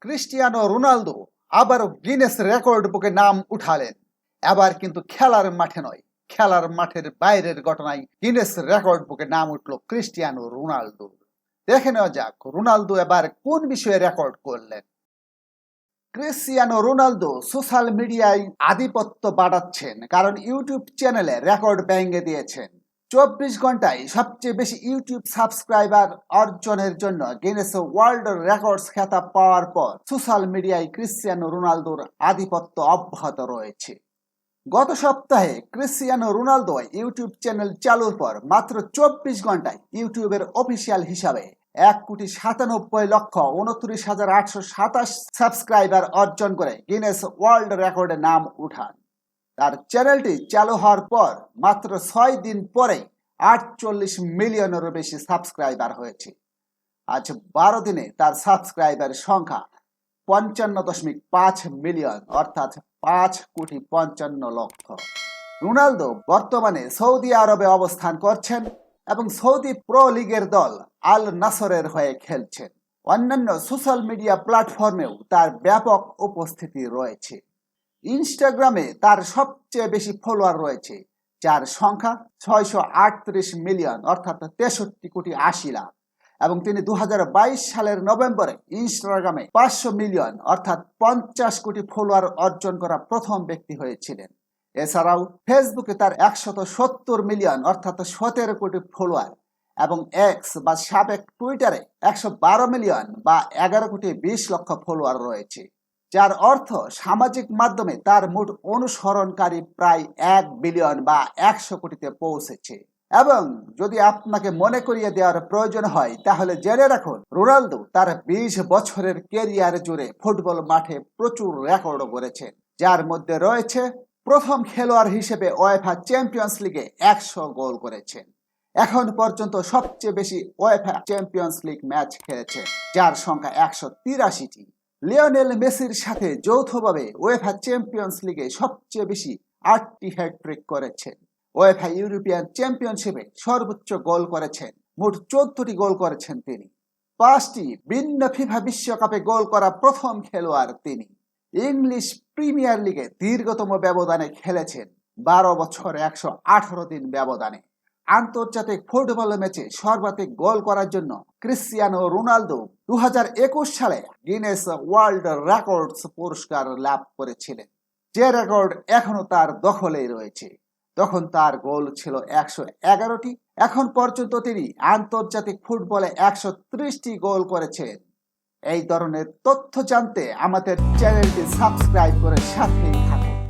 Cristiano Ronaldo আবারও Guinness record বুকে নাম উঠালেন। এবার কিন্তু খেলার মাঠে নয়, খেলার মাঠের বাইরের ঘটনায় গিনেস রেকর্ড বুকে নাম উঠল ক্রিস্টিয়ানো রোনালদো। দেখে নেওয়া যাক রোনালদো এবার কোন বিষয়ে রেকর্ড করলেন। ক্রিস্টিয়ানো রোনালদো সোশ্যাল মিডিয়ায় আধিপত্য বাড়াচ্ছেন, কারণ ইউটিউব চ্যানেলে রেকর্ড ভেঙে দিয়েছেন। 24 ঘন্টায় সবচেয়ে বেশি ইউটিউব সাবস্ক্রাইবার অর্জনের জন্য গিনেস ওয়ার্ল্ড রেকর্ডস খেতাব পাওয়ার পর সোশ্যাল মিডিয়ায় ক্রিস্টিয়ানো রোনালদোর আধিপত্য অব্যাহত রয়েছে। গত সপ্তাহে ক্রিস্টিয়ানো রোনালদো ইউটিউব চ্যানেল চালুর পর মাত্র 24 ঘন্টায় ইউটিউবের অফিসিয়াল হিসাবে 1,97,29,827 সাবস্ক্রাইবার অর্জন করে গিনেস ওয়ার্ল্ড রেকর্ডে নাম উঠান। তার চ্যানেলটি চালু হওয়ার পর মাত্র 6 দিন পরেই 48 মিলিয়নেরও বেশি সাবস্ক্রাইবার হয়েছে। আজ 12 দিনে তার সাবস্ক্রাইবার সংখ্যা 55.5 মিলিয়ন, অর্থাৎ 5,55,00,000। রোনালদো বর্তমানে সৌদি আরবে অবস্থান করছেন এবং সৌদি প্রো লিগের দল আল নাসরের হয়ে খেলছেন। অন্যান্য সোশ্যাল মিডিয়া প্ল্যাটফর্মেও তার ব্যাপক উপস্থিতি রয়েছে। ইনস্টাগ্রামে তার সবচেয়ে বেশি ফলোয়ার রয়েছে, যার সংখ্যা 638 মিলিয়ন, অর্থাৎ 63,80,00,000। এবং তিনি 2022 সালের নভেম্বরে ইনস্টাগ্রামে 500 মিলিয়ন, অর্থাৎ 50 কোটি ফলোয়ার অর্জন করা প্রথম ব্যক্তি হয়েছিলেন। এছাড়াও ফেসবুকে তার 170 মিলিয়ন, অর্থাৎ 17 কোটি ফলোয়ার এবং এক্স বা সাবেক টুইটারে 112 মিলিয়ন বা 11,20,00,000 ফলোয়ার রয়েছে, যার অর্থ সামাজিক মাধ্যমে তার মোট অনুসরণকারী প্রায় 1 বিলিয়ন বা 100 কোটিতে পৌঁছেছে। এবং যদি আপনাকে মনে করিয়ে দেওয়ার প্রয়োজন হয় তাহলে জেনে রাখুন রোনালদো তার 20 বছরের ক্যারিয়ার জুড়ে ফুটবল মাঠে প্রচুর রেকর্ড করেছেন, যার মধ্যে রয়েছে প্রথম খেলোয়াড় হিসেবে ওয়েফা চ্যাম্পিয়ন্স লিগে 100 গোল করেছেন। এখন পর্যন্ত সবচেয়ে বেশি ওয়েফা চ্যাম্পিয়ন্স লিগ ম্যাচ খেলেছেন, যার সংখ্যা 183টি। লিওনেল মেসির সাথে যৌথভাবে ওয়েফা চ্যাম্পিয়ন্স লিগে সবচেয়ে বেশি 8টি হ্যাটট্রিক করেছেন। ওয়েফা ইউরোপিয়ান চ্যাম্পিয়নশিপে সর্বোচ্চ গোল করেছেন, মোট 14টি গোল করেছেন তিনি। 5টি ভিন্ন ফিফা বিশ্বকাপে গোল করা প্রথম খেলোয়াড় তিনি। ইংলিশ প্রিমিয়ার লিগে দীর্ঘতম ব্যবধানে খেলেছেন, 12 বছর 118 দিন ব্যবধানে। আন্তর্জাতিক ফুটবল ম্যাচে সর্বাধিক গোল করার জন্য ক্রিস্টিয়ানো রোনালদো 2021 সালে গিনেস ওয়ার্ল্ড রেকর্ডস পুরস্কার লাভ করেছিলেন, যে রেকর্ড এখনো তার দখলেই রয়েছে। তখন তার গোল ছিল 111টি। এখন পর্যন্ত তিনি আন্তর্জাতিক ফুটবলে 130টি গোল করেছেন। এই ধরনের তথ্য জানতে আমাদের চ্যানেলটি সাবস্ক্রাইব করে সাথেই থাকুন।